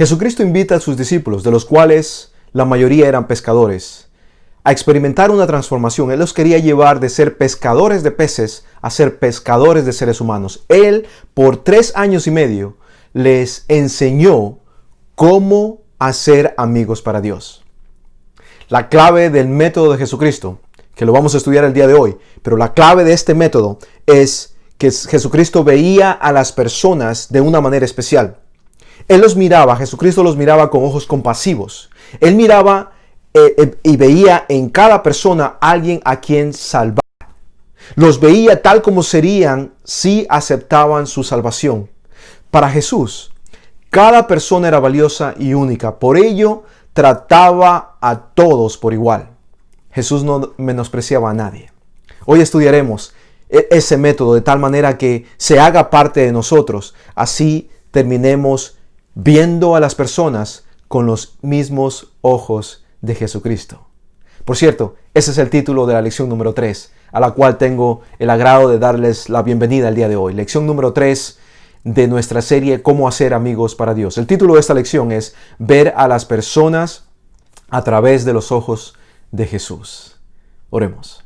Jesucristo invita a sus discípulos, de los cuales la mayoría eran pescadores, a experimentar una transformación. Él los quería llevar de ser pescadores de peces a ser pescadores de seres humanos. Él, por 3 años y medio, les enseñó cómo hacer amigos para Dios. La clave del método de Jesucristo, que lo vamos a estudiar el día de hoy, pero la clave de este método es que Jesucristo veía a las personas de una manera especial. Jesucristo los miraba con ojos compasivos. Él miraba y veía en cada persona a alguien a quien salvar. Los veía tal como serían si aceptaban su salvación. Para Jesús, cada persona era valiosa y única. Por ello, trataba a todos por igual. Jesús no menospreciaba a nadie. Hoy estudiaremos ese método de tal manera que se haga parte de nosotros. Así terminemos viendo a las personas con los mismos ojos de Jesucristo. Por cierto, ese es el título de la lección número 3, a la cual tengo el agrado de darles la bienvenida el día de hoy. Lección número 3 de nuestra serie Cómo hacer amigos para Dios. El título de esta lección es Ver a las personas a través de los ojos de Jesús. Oremos.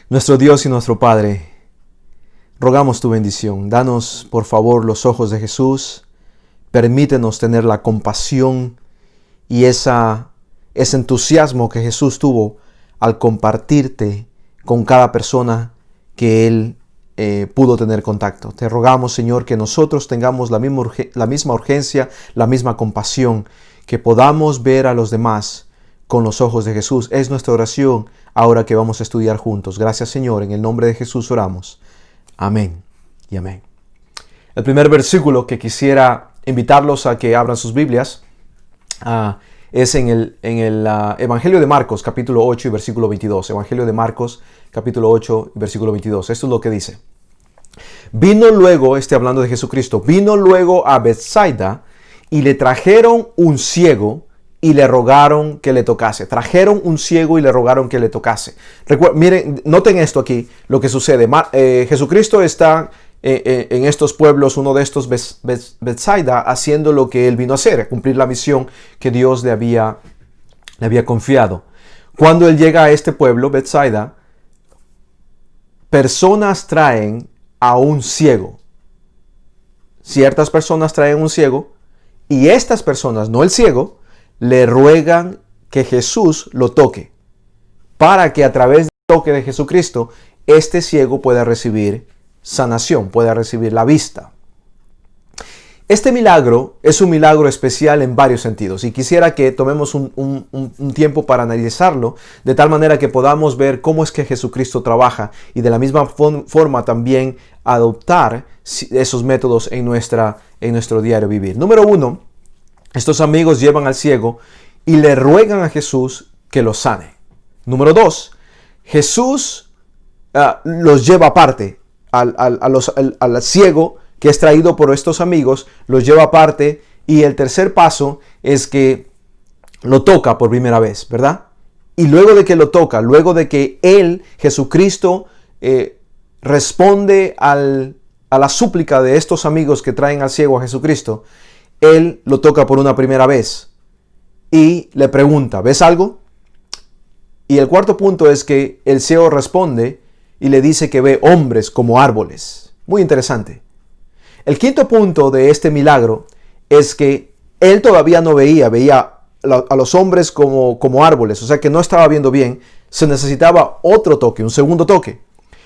Nuestro Dios y nuestro Padre, rogamos tu bendición. Danos, por favor, los ojos de Jesús. Permítenos tener la compasión y ese entusiasmo que Jesús tuvo al compartirte con cada persona que Él pudo tener contacto. Te rogamos, Señor, que nosotros tengamos la misma urgencia, la misma compasión, que podamos ver a los demás con los ojos de Jesús. Es nuestra oración ahora que vamos a estudiar juntos. Gracias, Señor. En el nombre de Jesús oramos. Amén y amén. El primer versículo que quisiera invitarlos a que abran sus Biblias es en el Evangelio de Marcos, capítulo 8 y versículo 22. Evangelio de Marcos, capítulo 8 y versículo 22. Esto es lo que dice. Vino luego, hablando de Jesucristo, vino luego a Bethsaida y le trajeron un ciego y le rogaron que le tocase. Trajeron un ciego y le rogaron que le tocase. Miren, noten esto aquí, lo que sucede. Jesucristo está en estos pueblos, uno de estos, Bethsaida, haciendo lo que él vino a hacer, a cumplir la misión que Dios le había confiado. Cuando él llega a este pueblo, Bethsaida, personas traen a un ciego. Ciertas personas traen un ciego y estas personas, no el ciego, le ruegan que Jesús lo toque para que a través del toque de Jesucristo este ciego pueda recibir sanación, pueda recibir la vista. Este milagro es un milagro especial en varios sentidos y quisiera que tomemos un tiempo para analizarlo de tal manera que podamos ver cómo es que Jesucristo trabaja y de la misma forma también adoptar esos métodos en nuestro diario vivir. Número 1, estos amigos llevan al ciego y le ruegan a Jesús que lo sane. Número 2, Jesús los lleva aparte. Al ciego que es traído por estos amigos, los lleva aparte, y el tercer paso es que lo toca por primera vez, ¿verdad? Y luego de que lo toca, luego de que él, Jesucristo, responde a la súplica de estos amigos que traen al ciego a Jesucristo, él lo toca por una primera vez y le pregunta, ¿ves algo? Y el cuarto punto es que el ciego responde y le dice que ve hombres como árboles. Muy interesante. El quinto punto de este milagro es que él todavía no veía a los hombres como árboles, o sea que no estaba viendo bien. Se necesitaba otro toque, un segundo toque.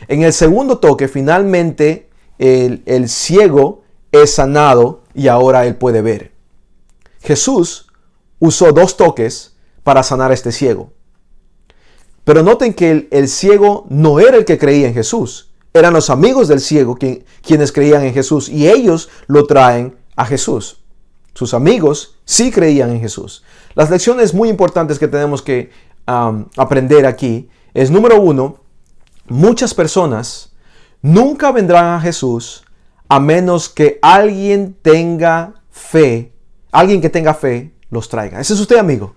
En el segundo toque, finalmente, el ciego es sanado y ahora él puede ver. Jesús usó 2 toques para sanar a este ciego. Pero noten que el ciego no era el que creía en Jesús. Eran los amigos del ciego quienes creían en Jesús y ellos lo traen a Jesús. Sus amigos sí creían en Jesús. Las lecciones muy importantes que tenemos que aprender aquí es, número 1, muchas personas nunca vendrán a Jesús a menos que alguien que tenga fe los traiga. Ese es usted, amigo.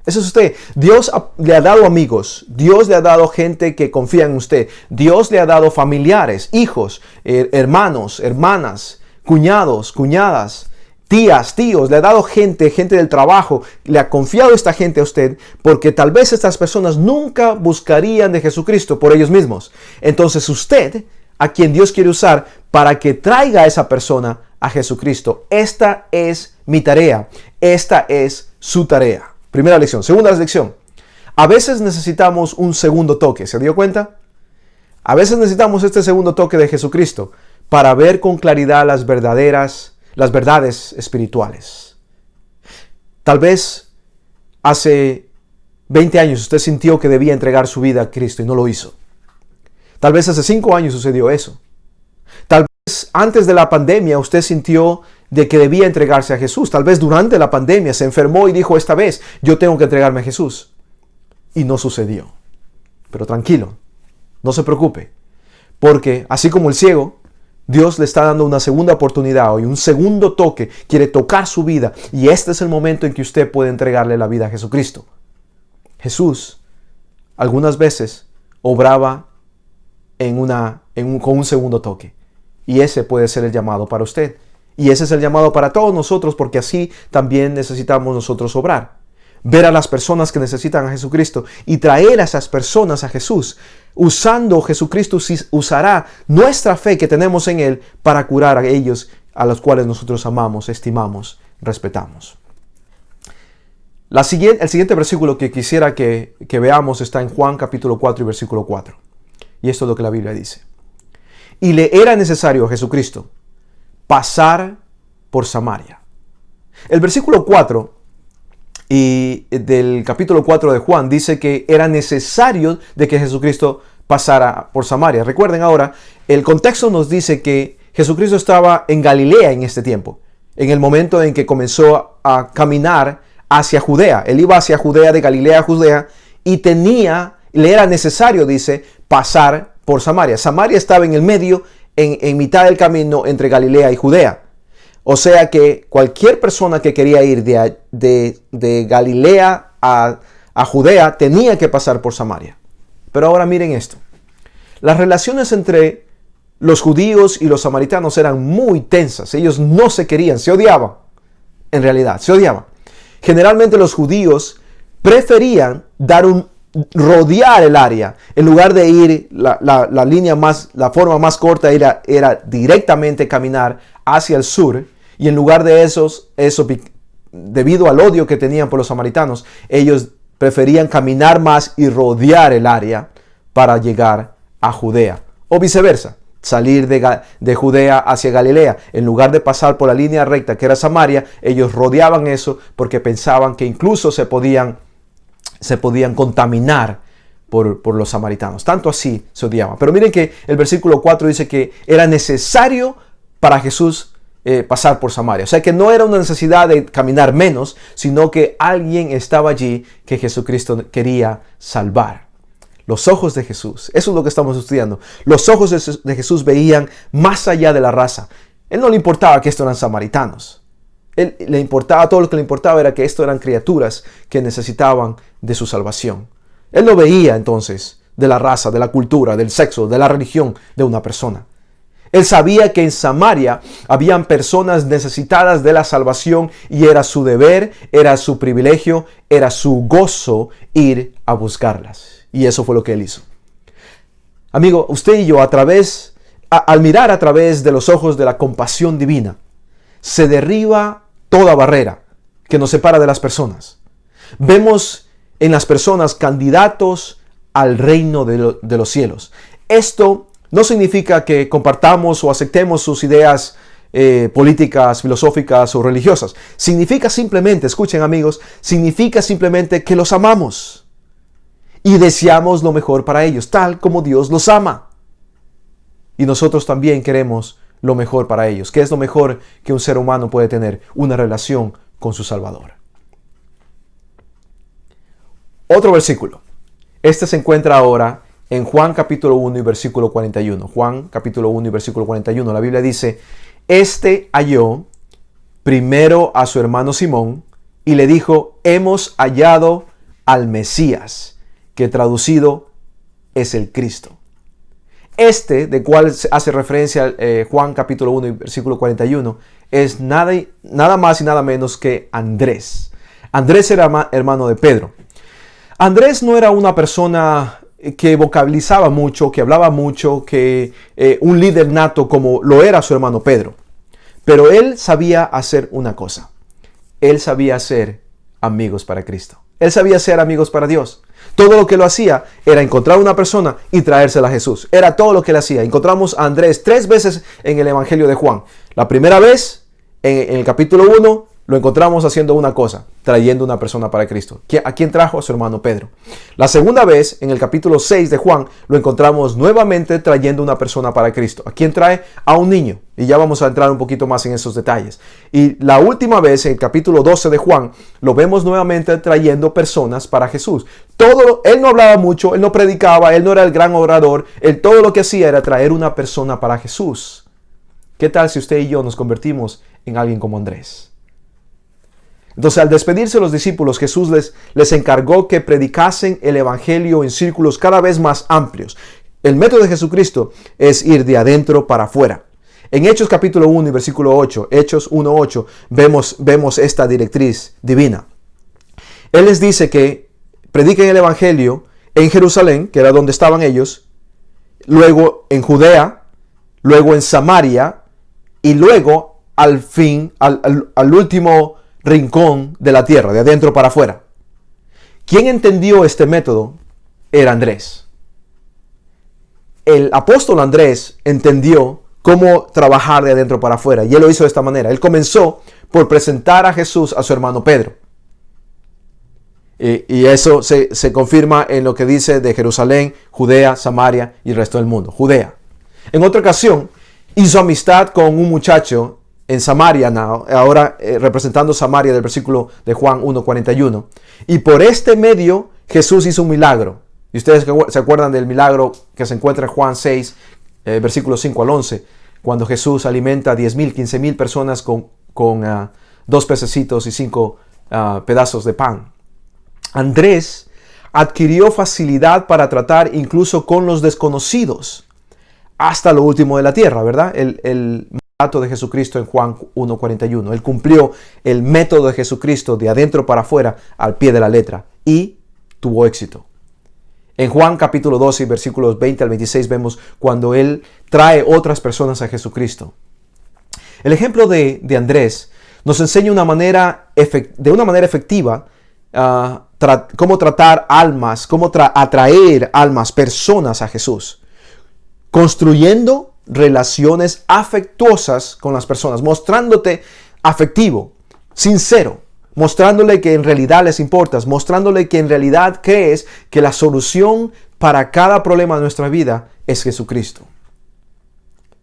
Ese es usted. Dios le ha dado amigos. Dios le ha dado gente que confía en usted. Dios le ha dado familiares, hijos, hermanos, hermanas, cuñados, cuñadas, tías, tíos, le ha dado gente del trabajo, le ha confiado esta gente a usted, porque tal vez estas personas nunca buscarían de Jesucristo por ellos mismos. Entonces usted, a quien Dios quiere usar para que traiga a esa persona a Jesucristo. Esta es mi tarea. Esta es su tarea. Primera lección. Segunda lección. A veces necesitamos un segundo toque. ¿Se dio cuenta? A veces necesitamos este segundo toque de Jesucristo para ver con claridad las verdades espirituales. Tal vez hace 20 años usted sintió que debía entregar su vida a Cristo y no lo hizo. Tal vez hace 5 años sucedió eso. Tal vez antes de la pandemia usted sintió de que debía entregarse a Jesús. Tal vez durante la pandemia se enfermó y dijo, esta vez yo tengo que entregarme a Jesús. Y no sucedió. Pero tranquilo, no se preocupe. Porque así como el ciego, Dios le está dando una segunda oportunidad hoy, un segundo toque, quiere tocar su vida y este es el momento en que usted puede entregarle la vida a Jesucristo. Jesús algunas veces obraba con un segundo toque y ese puede ser el llamado para usted y ese es el llamado para todos nosotros porque así también necesitamos nosotros obrar. Ver a las personas que necesitan a Jesucristo y traer a esas personas a Jesús. Usando Jesucristo usará nuestra fe que tenemos en Él para curar a ellos a los cuales nosotros amamos, estimamos, respetamos. El siguiente versículo que quisiera que veamos está en Juan capítulo 4 y versículo 4. Y esto es lo que la Biblia dice. Y le era necesario a Jesucristo pasar por Samaria. El versículo 4 y del capítulo 4 de Juan dice que era necesario de que Jesucristo pasara por Samaria. Recuerden ahora, el contexto nos dice que Jesucristo estaba en Galilea en este tiempo, en el momento en que comenzó a caminar hacia Judea. Él iba hacia Judea, de Galilea a Judea, y le era necesario, dice, pasar por Samaria. Samaria estaba en el medio, en mitad del camino entre Galilea y Judea. O sea que cualquier persona que quería ir de Galilea a Judea tenía que pasar por Samaria. Pero ahora miren esto. Las relaciones entre los judíos y los samaritanos eran muy tensas. Ellos no se querían, se odiaban. En realidad, se odiaban. Generalmente los judíos preferían rodear el área. En lugar de ir, la forma más corta era directamente caminar hacia el sur. Y en lugar de eso, debido al odio que tenían por los samaritanos, ellos preferían caminar más y rodear el área para llegar a Judea. O viceversa, salir de Judea hacia Galilea. En lugar de pasar por la línea recta que era Samaria, ellos rodeaban eso porque pensaban que incluso se podían contaminar por los samaritanos. Tanto así se odiaban. Pero miren que el versículo 4 dice que era necesario para Jesús pasar por Samaria. O sea que no era una necesidad de caminar menos, sino que alguien estaba allí que Jesucristo quería salvar. Los ojos de Jesús, eso es lo que estamos estudiando. Los ojos de Jesús veían más allá de la raza. Él no le importaba que estos eran samaritanos. Todo lo que le importaba era que estos eran criaturas que necesitaban de su salvación. Él no veía entonces de la raza, de la cultura, del sexo, de la religión de una persona. Él sabía que en Samaria habían personas necesitadas de la salvación y era su deber, era su privilegio, era su gozo ir a buscarlas. Y eso fue lo que él hizo. Amigo, usted y yo al mirar a través de los ojos de la compasión divina, se derriba toda barrera que nos separa de las personas. Vemos en las personas candidatos al reino de los cielos. Esto no significa que compartamos o aceptemos sus ideas políticas, filosóficas o religiosas. Significa simplemente, escuchen amigos, significa simplemente que los amamos y deseamos lo mejor para ellos, tal como Dios los ama. Y nosotros también queremos lo mejor para ellos. ¿Qué es lo mejor que un ser humano puede tener? Una relación con su Salvador. Otro versículo. Este se encuentra ahora en Juan capítulo 1 y versículo 41. Juan capítulo 1 y versículo 41. La Biblia dice, este halló primero a su hermano Simón y le dijo, hemos hallado al Mesías, que traducido es el Cristo. de cual hace referencia Juan capítulo 1 y versículo 41, es nada más y nada menos que Andrés. Andrés era hermano de Pedro. Andrés no era una persona que vocalizaba mucho, que hablaba mucho, que un líder nato como lo era su hermano Pedro. Pero él sabía hacer una cosa. Él sabía hacer amigos para Cristo. Él sabía ser amigos para Dios. Todo lo que lo hacía era encontrar una persona y traérsela a Jesús. Era todo lo que él hacía. Encontramos a Andrés 3 veces en el Evangelio de Juan. La primera vez, en el capítulo 1, lo encontramos haciendo una cosa, trayendo una persona para Cristo. ¿A quién trajo? A su hermano Pedro. La segunda vez, en el capítulo 6 de Juan, lo encontramos nuevamente trayendo una persona para Cristo. ¿A quién trae? A un niño. Y ya vamos a entrar un poquito más en esos detalles. Y la última vez, en el capítulo 12 de Juan, lo vemos nuevamente trayendo personas para Jesús. Él no hablaba mucho, él no predicaba, él no era el gran orador. Todo lo que hacía era traer una persona para Jesús. ¿Qué tal si usted y yo nos convertimos en alguien como Andrés? Entonces, al despedirse los discípulos, Jesús les encargó que predicasen el evangelio en círculos cada vez más amplios. El método de Jesucristo es ir de adentro para afuera. En Hechos capítulo 1 y versículo 8, Hechos 1:8, vemos esta directriz divina. Él les dice que prediquen el evangelio en Jerusalén, que era donde estaban ellos, luego en Judea, luego en Samaria y luego al fin, al último rincón de la tierra, de adentro para afuera. ¿Quién entendió este método? Era Andrés. El apóstol Andrés entendió cómo trabajar de adentro para afuera, y él lo hizo de esta manera. Él comenzó por presentar a Jesús a su hermano Pedro. Y eso se confirma en lo que dice de Jerusalén, Judea, Samaria y el resto del mundo. Judea. En otra ocasión, hizo amistad con un muchacho en Samaria, ahora representando Samaria del versículo de Juan 1:41. Y por este medio Jesús hizo un milagro. Y ustedes se acuerdan del milagro que se encuentra en Juan 6, versículos 5 al 11, cuando Jesús alimenta a 10,000, 15,000 personas con 2 pececitos y 5 pedazos de pan. Andrés adquirió facilidad para tratar incluso con los desconocidos hasta lo último de la tierra, ¿verdad? El mandato de Jesucristo en Juan 1:41. Él cumplió el método de Jesucristo de adentro para afuera al pie de la letra y tuvo éxito. En Juan capítulo 12, versículos 20 al 26 vemos cuando él trae otras personas a Jesucristo. El ejemplo de Andrés nos enseña de una manera efectiva cómo tratar almas, cómo atraer almas, personas a Jesús, construyendo relaciones afectuosas con las personas, mostrándote afectivo, sincero, mostrándole que en realidad les importas, mostrándole que en realidad crees que la solución para cada problema de nuestra vida es Jesucristo.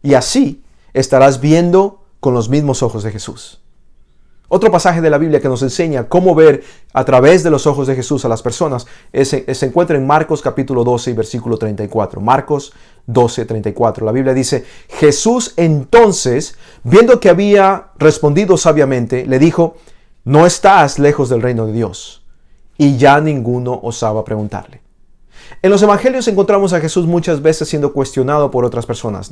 Y así estarás viendo con los mismos ojos de Jesús. Otro pasaje de la Biblia que nos enseña cómo ver a través de los ojos de Jesús a las personas se encuentra en Marcos capítulo 12 y versículo 34. Marcos 12, 34. La Biblia dice: Jesús entonces, viendo que había respondido sabiamente, le dijo: no estás lejos del reino de Dios. Y ya ninguno osaba preguntarle. En los evangelios encontramos a Jesús muchas veces siendo cuestionado por otras personas,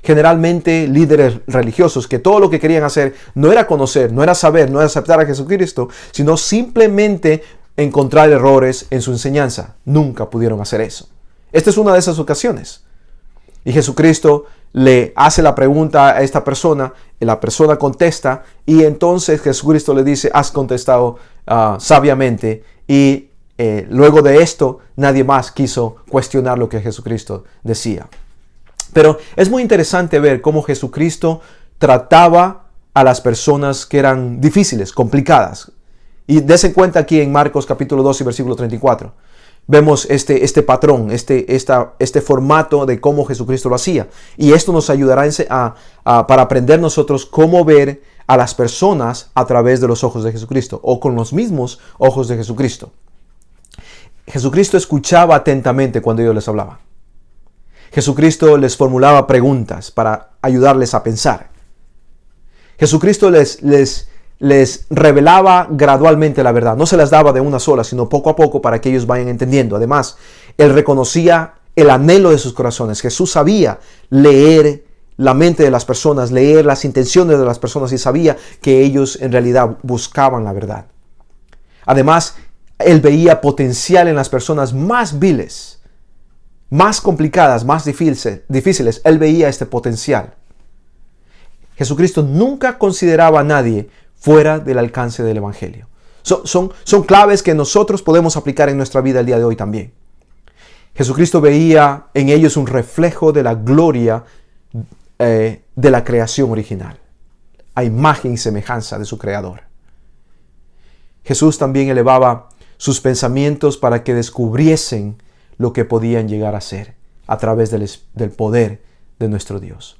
generalmente líderes religiosos, que todo lo que querían hacer no era conocer, no era saber, no era aceptar a Jesucristo, sino simplemente encontrar errores en su enseñanza. Nunca pudieron hacer eso. Esta es una de esas ocasiones. Y Jesucristo le hace la pregunta a esta persona, y la persona contesta, y entonces Jesucristo le dice: has contestado sabiamente. Y luego de esto, nadie más quiso cuestionar lo que Jesucristo decía. Pero es muy interesante ver cómo Jesucristo trataba a las personas que eran difíciles, complicadas. Y dése cuenta aquí en Marcos capítulo 12, versículo 34. Vemos este patrón, este formato de cómo Jesucristo lo hacía. Y esto nos ayudará para aprender nosotros cómo ver a las personas a través de los ojos de Jesucristo, o con los mismos ojos de Jesucristo. Jesucristo escuchaba atentamente cuando ellos les hablaban. Jesucristo les formulaba preguntas para ayudarles a pensar. Jesucristo les revelaba gradualmente la verdad. No se las daba de una sola, sino poco a poco para que ellos vayan entendiendo. Además, Él reconocía el anhelo de sus corazones. Jesús sabía leer la mente de las personas, leer las intenciones de las personas, y sabía que ellos en realidad buscaban la verdad. Además, él veía potencial en las personas más viles, más complicadas, más difíciles. Él veía este potencial. Jesucristo nunca consideraba a nadie fuera del alcance del Evangelio. Son claves que nosotros podemos aplicar en nuestra vida el día de hoy también. Jesucristo veía en ellos un reflejo de la gloria de la creación original, a imagen y semejanza de su Creador. Jesús también elevaba sus pensamientos para que descubriesen lo que podían llegar a ser a través del poder de nuestro Dios.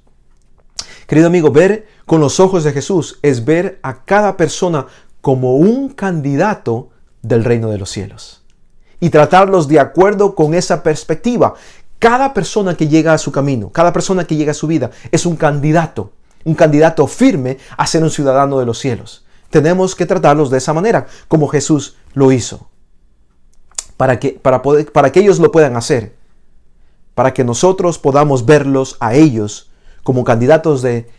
Querido amigo, ver con los ojos de Jesús es ver a cada persona como un candidato del reino de los cielos y tratarlos de acuerdo con esa perspectiva. Cada persona que llega a su camino, cada persona que llega a su vida es un candidato firme a ser un ciudadano de los cielos. Tenemos que tratarlos de esa manera, como Jesús lo hizo, para que ellos lo puedan hacer, para que nosotros podamos verlos a ellos como candidatos de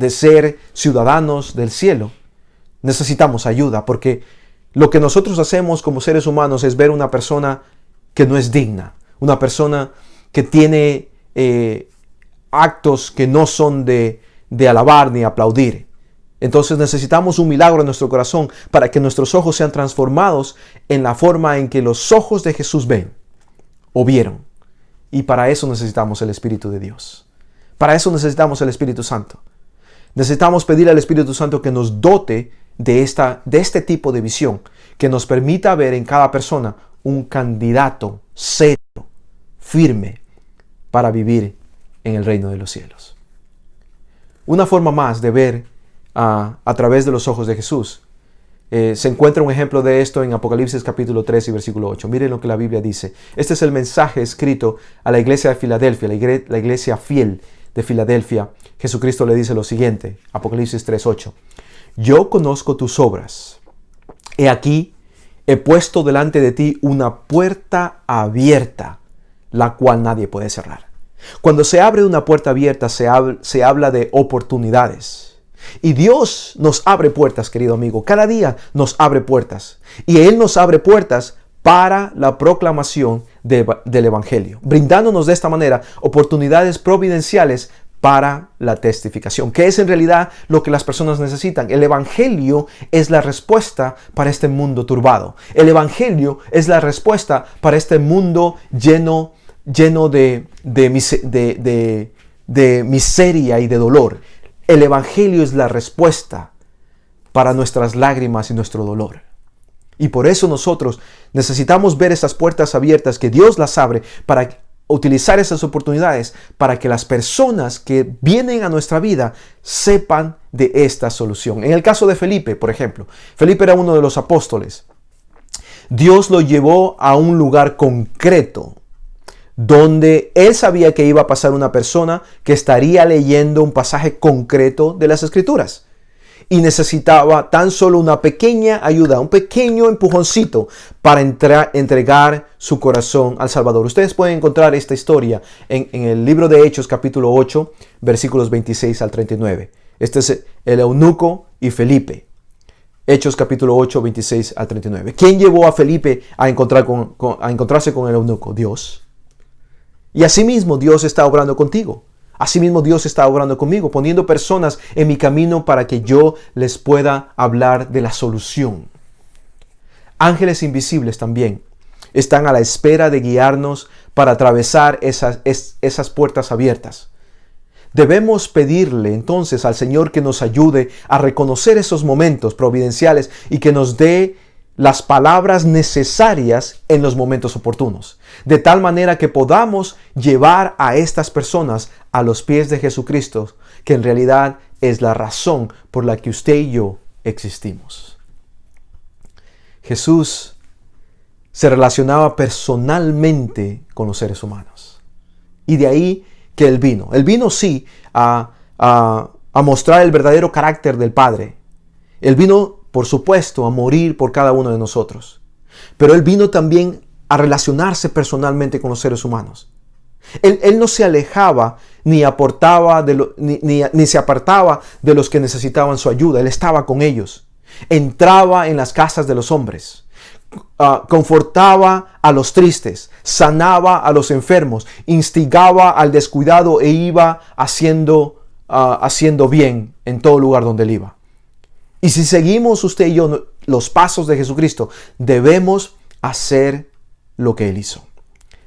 ser ciudadanos del cielo. Necesitamos ayuda, porque lo que nosotros hacemos como seres humanos es ver una persona que no es digna, una persona que tiene actos que no son de alabar ni aplaudir. Entonces necesitamos un milagro en nuestro corazón para que nuestros ojos sean transformados en la forma en que los ojos de Jesús ven o vieron. Y para eso necesitamos el Espíritu de Dios. Para eso necesitamos el Espíritu Santo. Necesitamos pedir al Espíritu Santo que nos dote de este tipo de visión, que nos permita ver en cada persona un candidato serio, firme, para vivir en el reino de los cielos. Una forma más de ver a través de los ojos de Jesús. Se encuentra un ejemplo de esto en Apocalipsis capítulo 3 y versículo 8. Miren lo que la Biblia dice. Este es el mensaje escrito a la iglesia de Filadelfia, la iglesia fiel de Filadelfia. Jesucristo le dice lo siguiente, Apocalipsis 3, 8. Yo conozco tus obras. He aquí, he puesto delante de ti una puerta abierta, la cual nadie puede cerrar. Cuando se abre una puerta abierta, se habla de oportunidades. Y Dios nos abre puertas, querido amigo. Cada día nos abre puertas. Y Él nos abre puertas para la proclamación del Evangelio, brindándonos de esta manera oportunidades providenciales para la testificación, que es en realidad lo que las personas necesitan. El Evangelio es la respuesta para este mundo turbado. El Evangelio es la respuesta para este mundo lleno de miseria y de dolor. El Evangelio es la respuesta para nuestras lágrimas y nuestro dolor. Y por eso nosotros necesitamos ver esas puertas abiertas, que Dios las abre, para utilizar esas oportunidades para que las personas que vienen a nuestra vida sepan de esta solución. En el caso de Felipe, por ejemplo, Felipe era uno de los apóstoles. Dios lo llevó a un lugar concreto, donde él sabía que iba a pasar una persona que estaría leyendo un pasaje concreto de las Escrituras y necesitaba tan solo una pequeña ayuda, un pequeño empujoncito para entregar su corazón al Salvador. Ustedes pueden encontrar esta historia en el libro de Hechos capítulo 8 versículos 26 al 39. Este es el eunuco y Felipe. Hechos capítulo 8, 26 al 39. ¿Quién llevó a Felipe a encontrarse con el eunuco? Dios. Y asimismo Dios está obrando contigo. Asimismo Dios está obrando conmigo, poniendo personas en mi camino para que yo les pueda hablar de la solución. Ángeles invisibles también están a la espera de guiarnos para atravesar esas puertas abiertas. Debemos pedirle entonces al Señor que nos ayude a reconocer esos momentos providenciales y que nos dé las palabras necesarias en los momentos oportunos, de tal manera que podamos llevar a estas personas a los pies de Jesucristo, que en realidad es la razón por la que usted y yo existimos. Jesús se relacionaba personalmente con los seres humanos, y de ahí que Él vino. Él vino sí a mostrar el verdadero carácter del Padre. Él vino, por supuesto, a morir por cada uno de nosotros. Pero Él vino también a relacionarse personalmente con los seres humanos. Él no se alejaba ni aportaba ni se apartaba de los que necesitaban su ayuda. Él estaba con ellos. Entraba en las casas de los hombres. Confortaba a los tristes. Sanaba a los enfermos. Instigaba al descuidado e iba haciendo bien en todo lugar donde él iba. Y si seguimos usted y yo los pasos de Jesucristo, debemos hacer lo que él hizo.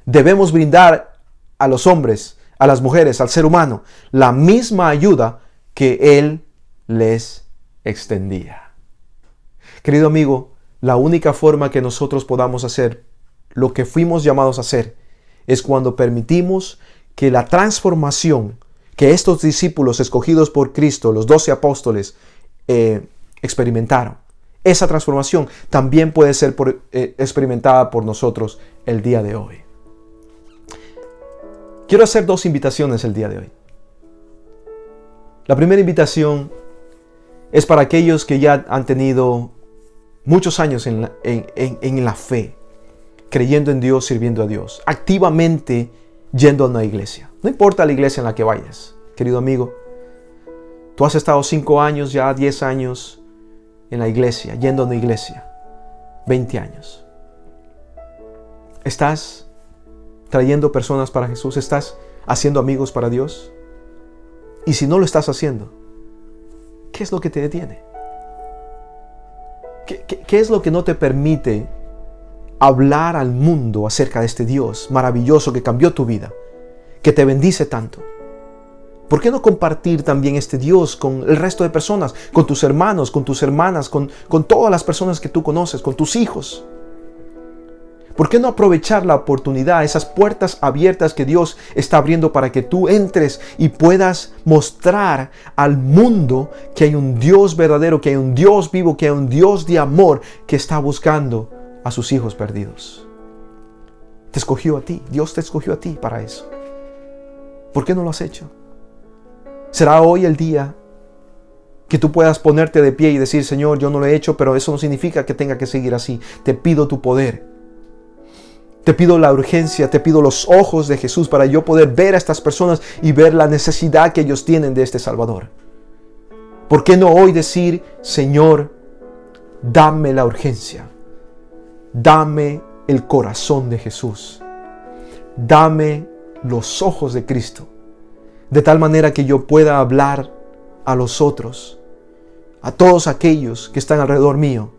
Debemos brindar a los hombres, a las mujeres, al ser humano, la misma ayuda que él les extendía. Querido amigo, la única forma que nosotros podamos hacer lo que fuimos llamados a hacer es cuando permitimos que la transformación que estos discípulos escogidos por Cristo, los 12 apóstoles, experimentaron. Esa transformación también puede ser experimentada por nosotros el día de hoy. Quiero hacer 2 invitaciones el día de hoy. La primera invitación es para aquellos que ya han tenido muchos años en la fe, creyendo en Dios, sirviendo a Dios, activamente yendo a una iglesia. No importa la iglesia en la que vayas, querido amigo. Tú has estado 5 años, ya 10 años en la iglesia, yendo a una iglesia, 20 años. ¿Estás trayendo personas para Jesús? ¿Estás haciendo amigos para Dios? Y si no lo estás haciendo, ¿qué es lo que te detiene? ¿Qué es lo que no te permite hablar al mundo acerca de este Dios maravilloso que cambió tu vida, que te bendice tanto? ¿Por qué no compartir también este Dios con el resto de personas, con tus hermanos, con tus hermanas, con todas las personas que tú conoces, con tus hijos? ¿Por qué no aprovechar la oportunidad, esas puertas abiertas que Dios está abriendo para que tú entres y puedas mostrar al mundo que hay un Dios verdadero, que hay un Dios vivo, que hay un Dios de amor que está buscando a sus hijos perdidos? Te escogió a ti, Dios te escogió a ti para eso. ¿Por qué no lo has hecho? ¿Será hoy el día que tú puedas ponerte de pie y decir: Señor, yo no lo he hecho, pero eso no significa que tenga que seguir así? Te pido tu poder. Te pido la urgencia, te pido los ojos de Jesús para yo poder ver a estas personas y ver la necesidad que ellos tienen de este Salvador. ¿Por qué no hoy decir: Señor, dame la urgencia, dame el corazón de Jesús, dame los ojos de Cristo, de tal manera que yo pueda hablar a los otros, a todos aquellos que están alrededor mío,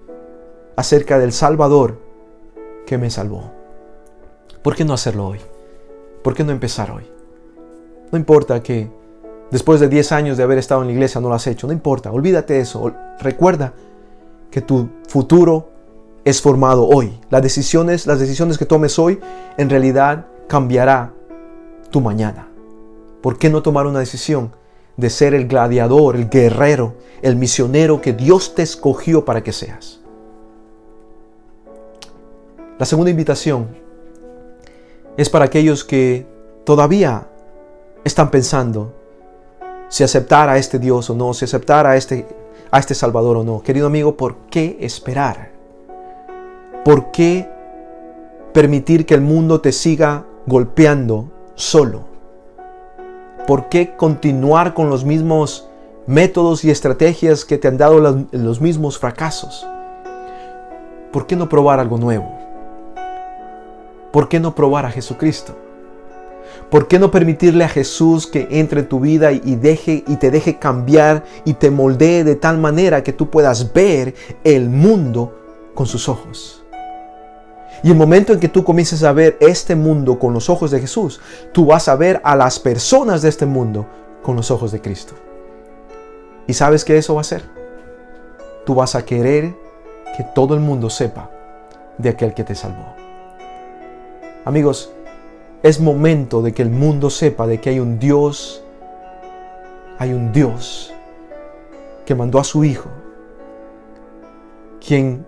acerca del Salvador que me salvó? ¿Por qué no hacerlo hoy? ¿Por qué no empezar hoy? No importa que después de 10 años de haber estado en la iglesia no lo has hecho. No importa, olvídate de eso. Recuerda que tu futuro es formado hoy. Las decisiones que tomes hoy en realidad cambiará tu mañana. ¿Por qué no tomar una decisión de ser el gladiador, el guerrero, el misionero que Dios te escogió para que seas? La segunda invitación es para aquellos que todavía están pensando si aceptar a este Dios o no, si aceptar a este Salvador o no. Querido amigo, ¿por qué esperar? ¿Por qué permitir que el mundo te siga golpeando solo? ¿Por qué continuar con los mismos métodos y estrategias que te han dado los mismos fracasos? ¿Por qué no probar algo nuevo? ¿Por qué no probar a Jesucristo? ¿Por qué no permitirle a Jesús que entre en tu vida y te deje cambiar y te moldee de tal manera que tú puedas ver el mundo con sus ojos? Y el momento en que tú comiences a ver este mundo con los ojos de Jesús, tú vas a ver a las personas de este mundo con los ojos de Cristo. ¿Y sabes qué eso va a hacer? Tú vas a querer que todo el mundo sepa de aquel que te salvó. Amigos, es momento de que el mundo sepa de que hay un Dios que mandó a su Hijo, quien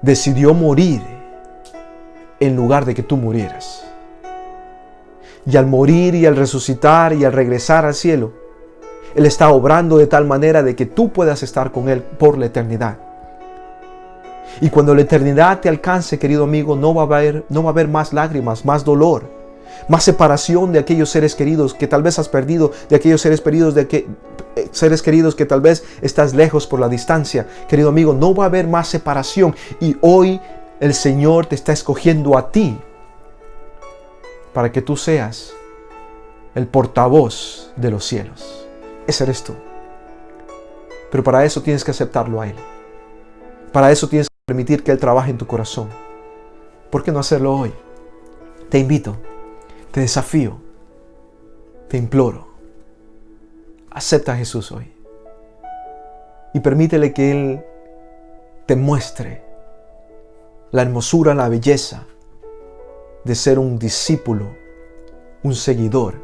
decidió morir en lugar de que tú murieras. Y al morir y al resucitar y al regresar al cielo, Él está obrando de tal manera de que tú puedas estar con Él por la eternidad. Y cuando la eternidad te alcance, querido amigo, no va a haber más lágrimas, más dolor, más separación de aquellos seres queridos que tal vez has perdido, de aquellos seres queridos que tal vez estás lejos por la distancia. Querido amigo, no va a haber más separación. Y hoy el Señor te está escogiendo a ti para que tú seas el portavoz de los cielos. Ese eres tú. Pero para eso tienes que aceptarlo a Él. Para eso tienes que permitir que Él trabaje en tu corazón. ¿Por qué no hacerlo hoy? Te invito, te desafío, te imploro. Acepta a Jesús hoy. Y permítele que Él te muestre la hermosura, la belleza de ser un discípulo, un seguidor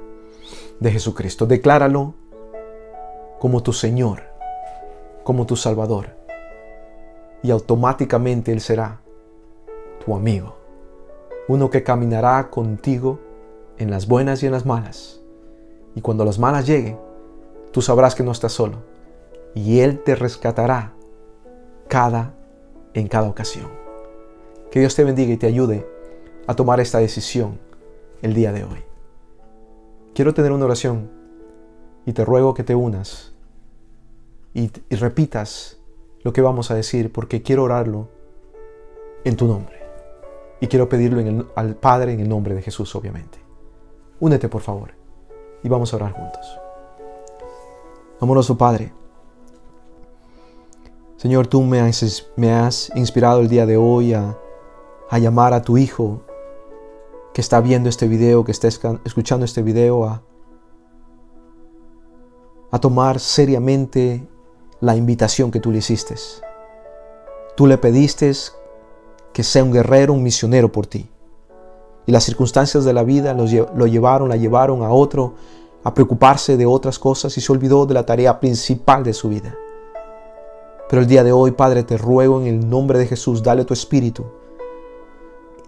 de Jesucristo. Decláralo como tu Señor, como tu Salvador. Y automáticamente Él será tu amigo. Uno que caminará contigo en las buenas y en las malas. Y cuando las malas lleguen, tú sabrás que no estás solo. Y Él te rescatará en cada ocasión. Que Dios te bendiga y te ayude a tomar esta decisión el día de hoy. Quiero tener una oración y te ruego que te unas y repitas lo que vamos a decir, porque quiero orarlo en tu nombre. Y quiero pedirlo al Padre en el nombre de Jesús, obviamente. Únete, por favor, y vamos a orar juntos. Amoroso Padre, Señor, tú me has inspirado el día de hoy a llamar a tu Hijo que está viendo este video, que está escuchando este video, a tomar seriamente la invitación que tú le hiciste. Tú le pediste que sea un guerrero, un misionero por ti. Y las circunstancias de la vida la llevaron a otro, a preocuparse de otras cosas y se olvidó de la tarea principal de su vida. Pero el día de hoy, Padre, te ruego en el nombre de Jesús, dale tu espíritu,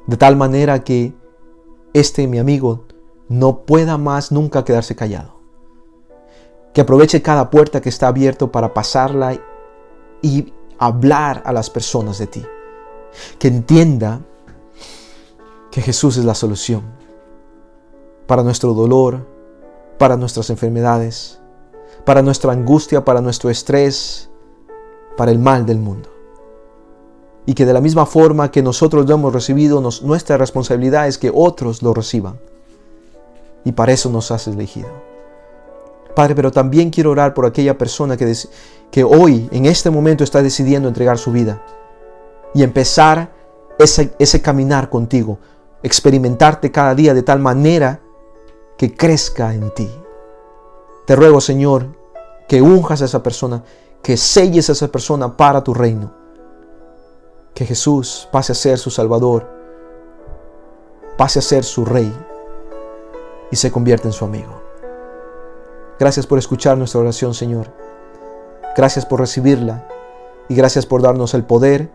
de tal manera que mi amigo, no pueda más nunca quedarse callado. Que aproveche cada puerta que está abierta para pasarla y hablar a las personas de ti. Que entienda que Jesús es la solución para nuestro dolor, para nuestras enfermedades, para nuestra angustia, para nuestro estrés, para el mal del mundo. Y que de la misma forma que nosotros lo hemos recibido, nuestra responsabilidad es que otros lo reciban. Y para eso nos has elegido. Padre, pero también quiero orar por aquella persona que hoy, en este momento, está decidiendo entregar su vida y empezar ese caminar contigo, experimentarte cada día de tal manera que crezca en ti. Te ruego, Señor, que unjas a esa persona, que selles a esa persona para tu reino. Que Jesús pase a ser su Salvador, pase a ser su Rey y se convierta en su amigo. Gracias por escuchar nuestra oración, Señor. Gracias por recibirla y gracias por darnos el poder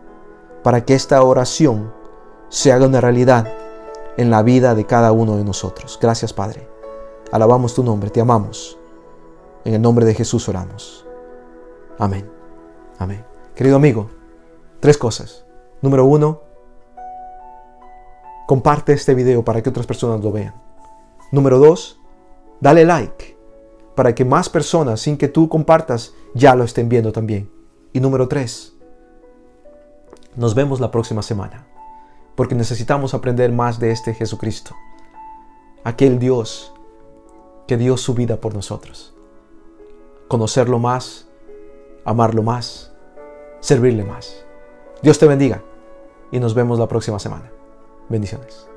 para que esta oración se haga una realidad en la vida de cada uno de nosotros. Gracias, Padre. Alabamos tu nombre, te amamos. En el nombre de Jesús oramos. Amén. Amén. Querido amigo, 3 cosas. Número 1, comparte este video para que otras personas lo vean. Número 2, dale like para que más personas, sin que tú compartas, ya lo estén viendo también. Y número 3, nos vemos la próxima semana, porque necesitamos aprender más de este Jesucristo, aquel Dios que dio su vida por nosotros. Conocerlo más, amarlo más, servirle más. Dios te bendiga y nos vemos la próxima semana. Bendiciones.